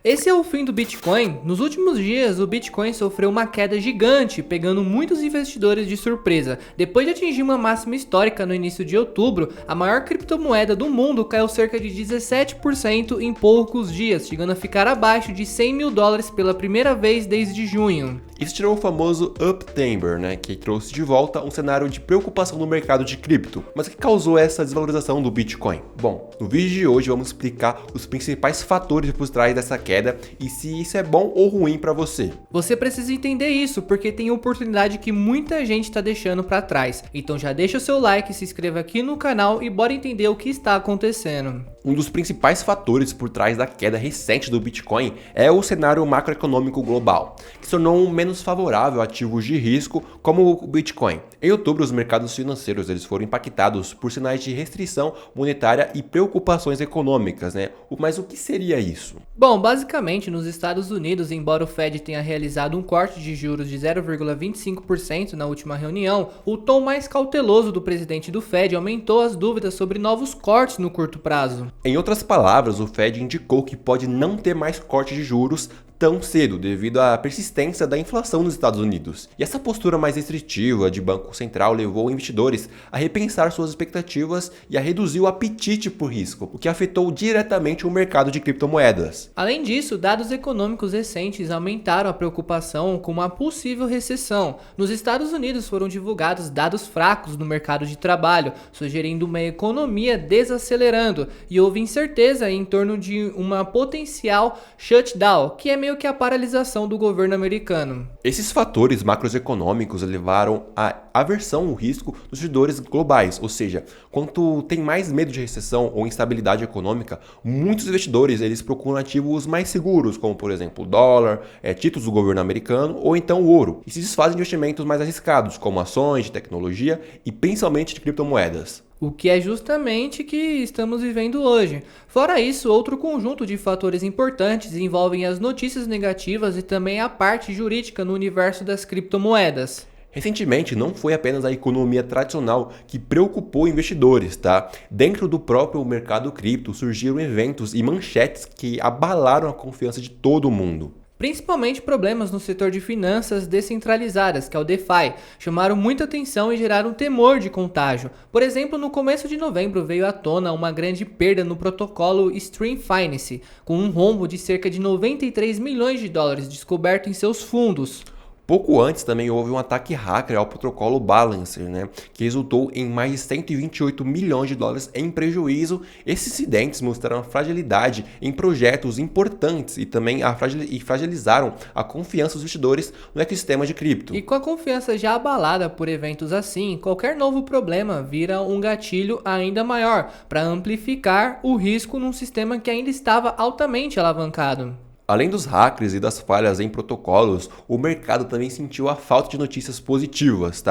Esse é o fim do Bitcoin. Nos últimos dias, o Bitcoin sofreu uma queda gigante, pegando muitos investidores de surpresa. Depois de atingir uma máxima histórica no início de outubro, a maior criptomoeda do mundo caiu cerca de 17% em poucos dias, chegando a ficar abaixo de 100 mil dólares pela primeira vez desde junho. Isso tirou o famoso Uptember, que trouxe de volta um cenário de preocupação no mercado de cripto. Mas o que causou essa desvalorização do Bitcoin? Bom, no vídeo de hoje vamos explicar os principais fatores por trás dessa queda e se isso é bom ou ruim para você. Você precisa entender isso, porque tem oportunidade que muita gente está deixando para trás. Então já deixa o seu like, se inscreva aqui no canal e bora entender o que está acontecendo. Um dos principais fatores por trás da queda recente do Bitcoin é o cenário macroeconômico global, que se tornou menos favorável a ativos de risco como o Bitcoin. Em outubro, os mercados financeiros foram impactados por sinais de restrição monetária e preocupações econômicas, Mas o que seria isso? Bom, basicamente, nos Estados Unidos, embora o Fed tenha realizado um corte de juros de 0,25% na última reunião, o tom mais cauteloso do presidente do Fed aumentou as dúvidas sobre novos cortes no curto prazo. Em outras palavras, o Fed indicou que pode não ter mais corte de juros tão cedo, devido à persistência da inflação nos Estados Unidos. E essa postura mais restritiva de Banco Central levou investidores a repensar suas expectativas e a reduzir o apetite por risco, o que afetou diretamente o mercado de criptomoedas. Além disso, dados econômicos recentes aumentaram a preocupação com uma possível recessão. Nos Estados Unidos foram divulgados dados fracos no mercado de trabalho, sugerindo uma economia desacelerando, e houve incerteza em torno de uma potencial shutdown, que é meio que a paralisação do governo americano. Esses fatores macroeconômicos levaram à aversão ao risco dos investidores globais, ou seja, quanto tem mais medo de recessão ou instabilidade econômica, muitos investidores procuram ativos mais seguros, como por exemplo o dólar, títulos do governo americano ou então o ouro, e se desfazem de investimentos mais arriscados, como ações de tecnologia e principalmente de criptomoedas. O que é justamente que estamos vivendo hoje. Fora isso, outro conjunto de fatores importantes envolvem as notícias negativas e também a parte jurídica no universo das criptomoedas. Recentemente, não foi apenas a economia tradicional que preocupou investidores, Dentro do próprio mercado cripto surgiram eventos e manchetes que abalaram a confiança de todo mundo. Principalmente problemas no setor de finanças descentralizadas, que é o DeFi, chamaram muita atenção e geraram temor de contágio. Por exemplo, no começo de novembro veio à tona uma grande perda no protocolo Stream Finance, com um rombo de cerca de 93 milhões de dólares descoberto em seus fundos. Pouco antes também houve um ataque hacker ao protocolo Balancer, que resultou em mais de 128 milhões de dólares em prejuízo. Esses incidentes mostraram a fragilidade em projetos importantes e também fragilizaram a confiança dos investidores no ecossistema de cripto. E com a confiança já abalada por eventos assim, qualquer novo problema vira um gatilho ainda maior para amplificar o risco num sistema que ainda estava altamente alavancado. Além dos hackers e das falhas em protocolos, o mercado também sentiu a falta de notícias positivas,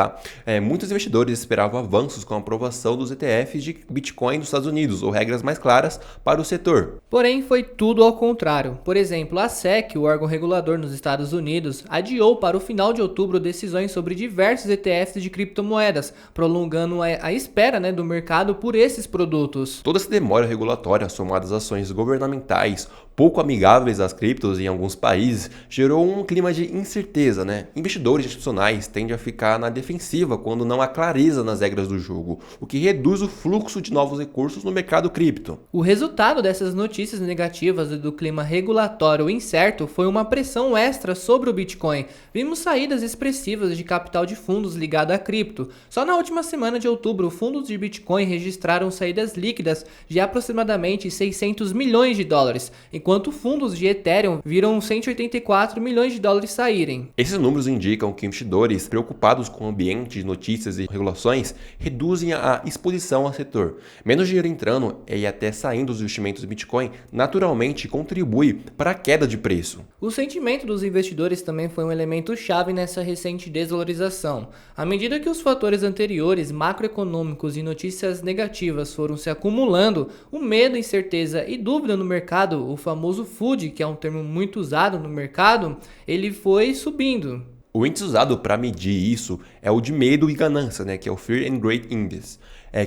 Muitos investidores esperavam avanços com a aprovação dos ETFs de Bitcoin dos Estados Unidos ou regras mais claras para o setor. Porém, foi tudo ao contrário. Por exemplo, a SEC, o órgão regulador nos Estados Unidos, adiou para o final de outubro decisões sobre diversos ETFs de criptomoedas, prolongando a espera do mercado por esses produtos. Toda essa demora regulatória, somada às ações governamentais pouco amigáveis às criptos em alguns países, gerou um clima de incerteza, Investidores institucionais tendem a ficar na defensiva quando não há clareza nas regras do jogo, o que reduz o fluxo de novos recursos no mercado cripto. O resultado dessas notícias negativas e do clima regulatório incerto foi uma pressão extra sobre o Bitcoin. Vimos saídas expressivas de capital de fundos ligado à cripto. Só na última semana de outubro, fundos de Bitcoin registraram saídas líquidas de aproximadamente 600 milhões de dólares, enquanto fundos de Ethereum viram 184 milhões de dólares saírem. Esses números indicam que investidores preocupados com o ambiente de notícias e regulações reduzem a exposição ao setor. Menos dinheiro entrando e até saindo dos investimentos de Bitcoin naturalmente contribui para a queda de preço. O sentimento dos investidores também foi um elemento chave nessa recente desvalorização. À medida que os fatores anteriores, macroeconômicos e notícias negativas foram se acumulando, o medo, incerteza e dúvida no mercado, o famoso FUD, que é um termo muito usado no mercado, ele foi subindo. O índice usado para medir isso é o de medo e ganância, que é o Fear and Greed Index.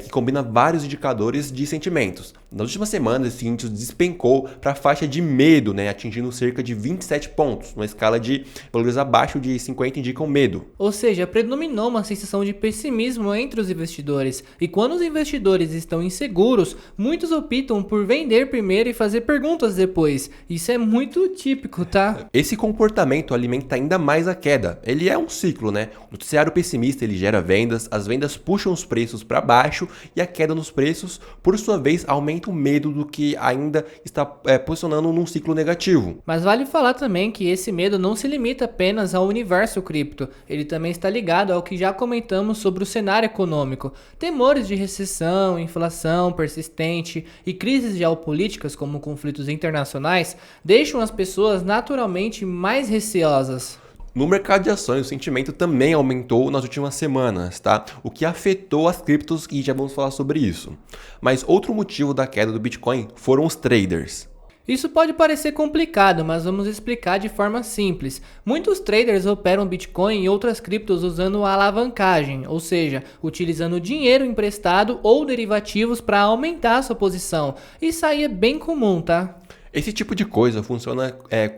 que combina vários indicadores de sentimentos. Nas últimas semanas, esse índice despencou para a faixa de medo, né, atingindo cerca de 27 pontos, numa escala de valores abaixo de 50 indicam medo. Ou seja, predominou uma sensação de pessimismo entre os investidores. E quando os investidores estão inseguros, muitos optam por vender primeiro e fazer perguntas depois. Isso é muito típico, tá? Esse comportamento alimenta ainda mais a queda. Ele é um ciclo, né? O noticiário pessimista ele gera vendas, as vendas puxam os preços para baixo e a queda nos preços, por sua vez, aumenta o medo do que ainda está posicionando num ciclo negativo. Mas vale falar também que esse medo não se limita apenas ao universo cripto. Ele também está ligado ao que já comentamos sobre o cenário econômico. Temores de recessão, inflação persistente e crises geopolíticas como conflitos internacionais deixam as pessoas naturalmente mais receosas. No mercado de ações, o sentimento também aumentou nas últimas semanas, tá? O que afetou as criptos e já vamos falar sobre isso. Mas outro motivo da queda do Bitcoin foram os traders. Isso pode parecer complicado, mas vamos explicar de forma simples. Muitos traders operam Bitcoin e outras criptos usando a alavancagem, ou seja, utilizando dinheiro emprestado ou derivativos para aumentar a sua posição. Isso aí é bem comum, tá? Esse tipo de coisa funciona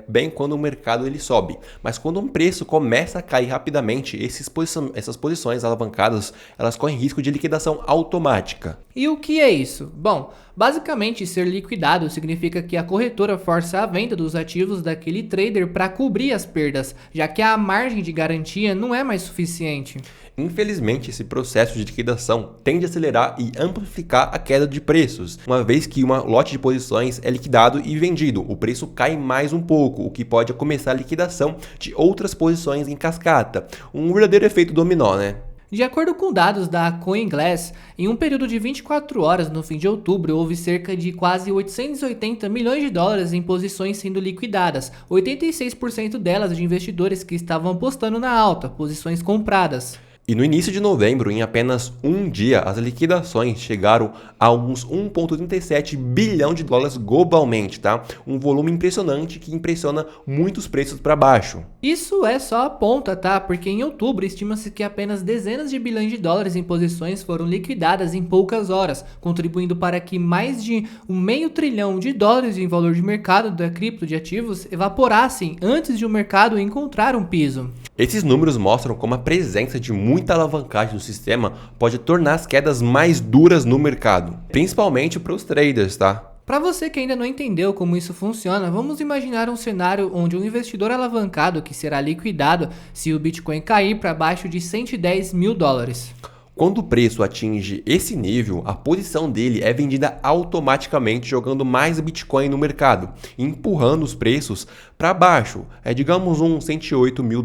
bem quando o mercado ele sobe, mas quando um preço começa a cair rapidamente, essas posições alavancadas elas correm risco de liquidação automática. E o que é isso? Bom, basicamente ser liquidado significa que a corretora força a venda dos ativos daquele trader para cobrir as perdas, já que a margem de garantia não é mais suficiente. Infelizmente, esse processo de liquidação tende a acelerar e amplificar a queda de preços. Uma vez que um lote de posições é liquidado e vendido, o preço cai mais um pouco, o que pode começar a liquidação de outras posições em cascata. Um verdadeiro efeito dominó, né? De acordo com dados da CoinGlass, em um período de 24 horas no fim de outubro, houve cerca de quase 880 milhões de dólares em posições sendo liquidadas, 86% delas de investidores que estavam apostando na alta, posições compradas. E no início de novembro, em apenas um dia, as liquidações chegaram a uns 1,37 bilhão de dólares globalmente, tá? Um volume impressionante que impressiona muitos preços para baixo. Isso é só a ponta, tá? Porque em outubro estima-se que apenas dezenas de bilhões de dólares em posições foram liquidadas em poucas horas, contribuindo para que mais de $500 bilhão em valor de mercado da cripto de ativos evaporassem antes de o mercado encontrar um piso. Esses números mostram como a presença de muita alavancagem no sistema pode tornar as quedas mais duras no mercado, principalmente para os traders, tá? Para você que ainda não entendeu como isso funciona, vamos imaginar um cenário onde um investidor alavancado que será liquidado se o Bitcoin cair para baixo de $110 mil. Quando o preço atinge esse nível, a posição dele é vendida automaticamente jogando mais Bitcoin no mercado, empurrando os preços para baixo, digamos uns $108 mil.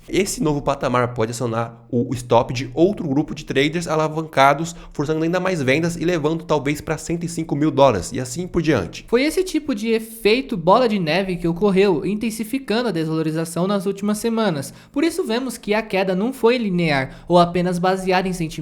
Esse novo patamar pode acionar o stop de outro grupo de traders alavancados, forçando ainda mais vendas e levando talvez para $105 mil e assim por diante. Foi esse tipo de efeito bola de neve que ocorreu, intensificando a desvalorização nas últimas semanas. Por isso vemos que a queda não foi linear ou apenas baseada em sentimento.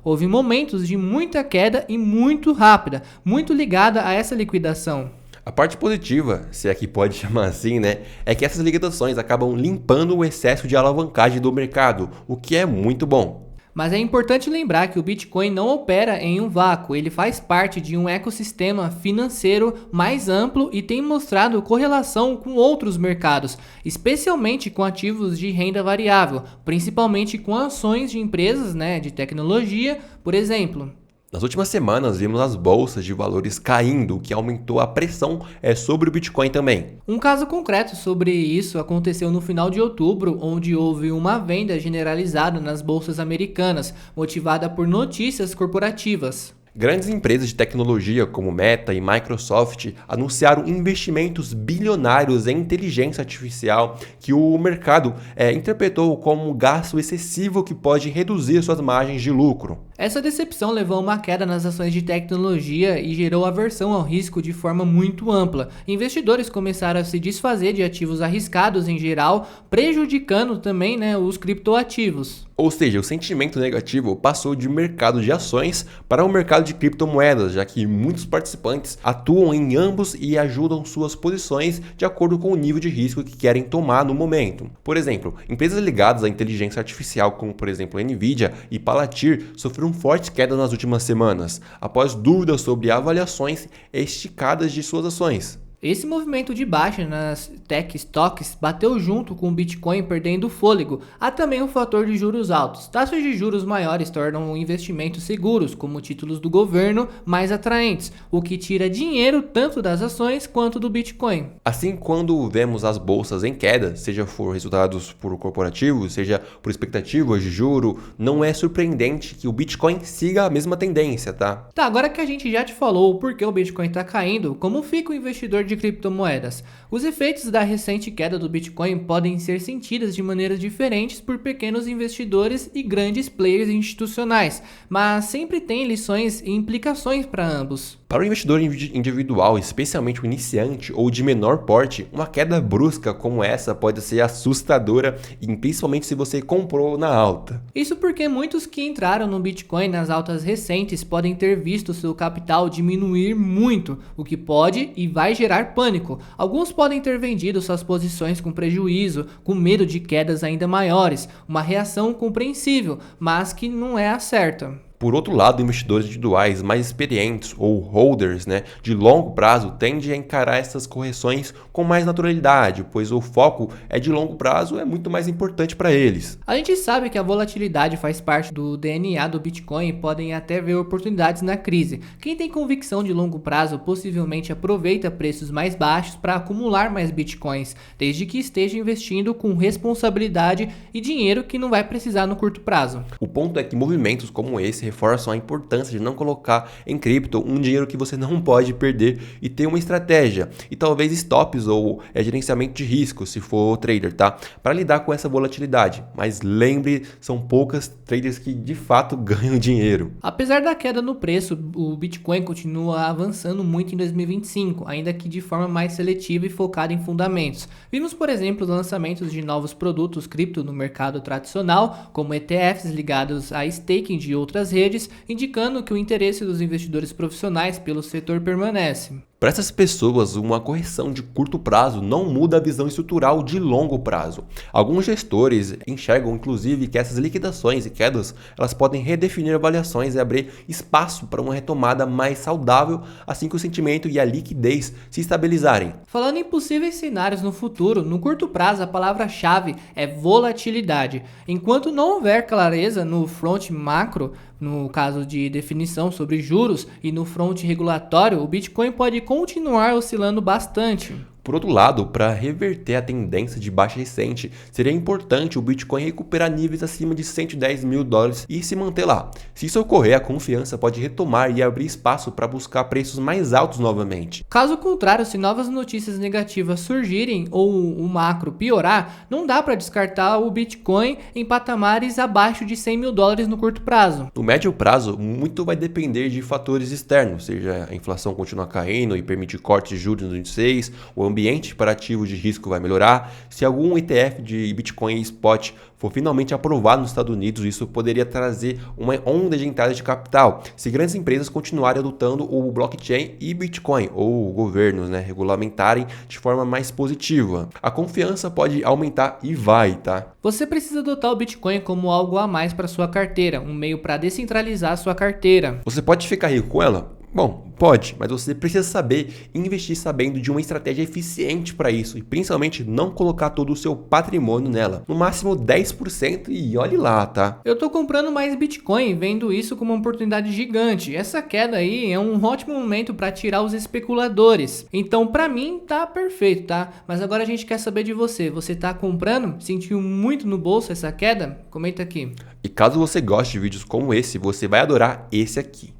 Houve momentos de muita queda e muito rápida, muito ligada a essa liquidação. A parte positiva, se é que pode chamar assim, né, é que essas liquidações acabam limpando o excesso de alavancagem do mercado, o que é muito bom. Mas é importante lembrar que o Bitcoin não opera em um vácuo, ele faz parte de um ecossistema financeiro mais amplo e tem mostrado correlação com outros mercados, especialmente com ativos de renda variável, principalmente com ações de empresas, de tecnologia, por exemplo. Nas últimas semanas, vimos as bolsas de valores caindo, o que aumentou a pressão sobre o Bitcoin também. Um caso concreto sobre isso aconteceu no final de outubro, onde houve uma venda generalizada nas bolsas americanas, motivada por notícias corporativas. Grandes empresas de tecnologia como Meta e Microsoft anunciaram investimentos bilionários em inteligência artificial que o mercado interpretou como um gasto excessivo que pode reduzir suas margens de lucro. Essa decepção levou a uma queda nas ações de tecnologia e gerou aversão ao risco de forma muito ampla. Investidores começaram a se desfazer de ativos arriscados em geral, prejudicando também os criptoativos. Ou seja, o sentimento negativo passou de mercado de ações para o mercado de criptomoedas, já que muitos participantes atuam em ambos e ajudam suas posições de acordo com o nível de risco que querem tomar no momento. Por exemplo, empresas ligadas à inteligência artificial, como por exemplo Nvidia e Palantir, sofreram fortes quedas nas últimas semanas, após dúvidas sobre avaliações esticadas de suas ações. Esse movimento de baixa nas tech stocks bateu junto com o Bitcoin perdendo fôlego. Há também o fator de juros altos. Taxas de juros maiores tornam investimentos seguros, como títulos do governo, mais atraentes, o que tira dinheiro tanto das ações quanto do Bitcoin. Assim, quando vemos as bolsas em queda, seja por resultados por corporativos, seja por expectativas de juro, não é surpreendente que o Bitcoin siga a mesma tendência, tá? Tá, agora que a gente já te falou o porquê o Bitcoin está caindo, como fica o investidor de criptomoedas? Os efeitos da recente queda do Bitcoin podem ser sentidos de maneiras diferentes por pequenos investidores e grandes players institucionais, mas sempre tem lições e implicações para ambos. Para o investidor individual, especialmente o iniciante ou de menor porte, uma queda brusca como essa pode ser assustadora, e principalmente se você comprou na alta. Isso porque muitos que entraram no Bitcoin nas altas recentes podem ter visto seu capital diminuir muito, o que pode e vai gerar pânico. Alguns podem ter vendido suas posições com prejuízo, com medo de quedas ainda maiores, uma reação compreensível, mas que não é a certa. Por outro lado, investidores individuais mais experientes ou holders, de longo prazo tendem a encarar essas correções com mais naturalidade, pois o foco de longo prazo é muito mais importante para eles. A gente sabe que a volatilidade faz parte do DNA do Bitcoin e podem até ver oportunidades na crise. Quem tem convicção de longo prazo possivelmente aproveita preços mais baixos para acumular mais Bitcoins, desde que esteja investindo com responsabilidade e dinheiro que não vai precisar no curto prazo. O ponto é que movimentos como esse reforçam a importância de não colocar em cripto um dinheiro que você não pode perder e ter uma estratégia e talvez stops ou gerenciamento de risco se for trader, tá? Para lidar com essa volatilidade. Mas lembre, são poucas traders que de fato ganham dinheiro. Apesar da queda no preço, o Bitcoin continua avançando muito em 2025, ainda que de forma mais seletiva e focada em fundamentos. Vimos, por exemplo, lançamentos de novos produtos cripto no mercado tradicional, como ETFs ligados a staking de outras redes, indicando que o interesse dos investidores profissionais pelo setor permanece. Para essas pessoas, uma correção de curto prazo não muda a visão estrutural de longo prazo. Alguns gestores enxergam, inclusive, que essas liquidações e quedas elas podem redefinir avaliações e abrir espaço para uma retomada mais saudável assim que o sentimento e a liquidez se estabilizarem. Falando em possíveis cenários no futuro, no curto prazo a palavra-chave é volatilidade. Enquanto não houver clareza no front macro, no caso de definição sobre juros, e no front regulatório, o Bitcoin pode continuar oscilando bastante. Por outro lado, para reverter a tendência de baixa recente, seria importante o Bitcoin recuperar níveis acima de $110 mil e se manter lá. Se isso ocorrer, a confiança pode retomar e abrir espaço para buscar preços mais altos novamente. Caso contrário, se novas notícias negativas surgirem ou o macro piorar, não dá para descartar o Bitcoin em patamares abaixo de $100 mil no curto prazo. No médio prazo, muito vai depender de fatores externos, seja a inflação continuar caindo e permitir cortes de juros nos índices, o ambiente para ativos de risco vai melhorar. Se algum ETF de Bitcoin Spot for finalmente aprovado nos Estados Unidos, isso poderia trazer uma onda de entrada de capital. Se grandes empresas continuarem adotando o blockchain e Bitcoin, ou governos regulamentarem de forma mais positiva, a confiança pode aumentar e vai, tá? Você precisa adotar o Bitcoin como algo a mais para sua carteira, um meio para descentralizar sua carteira. Você pode ficar rico com ela? Bom, pode, mas você precisa saber investir sabendo de uma estratégia eficiente para isso e principalmente não colocar todo o seu patrimônio nela. No máximo 10% e olhe lá, tá? Eu tô comprando mais Bitcoin, vendo isso como uma oportunidade gigante. Essa queda aí é um ótimo momento para tirar os especuladores. Então, para mim, tá perfeito, tá? Mas agora a gente quer saber de você. Você tá comprando? Sentiu muito no bolso essa queda? Comenta aqui. E caso você goste de vídeos como esse, você vai adorar esse aqui.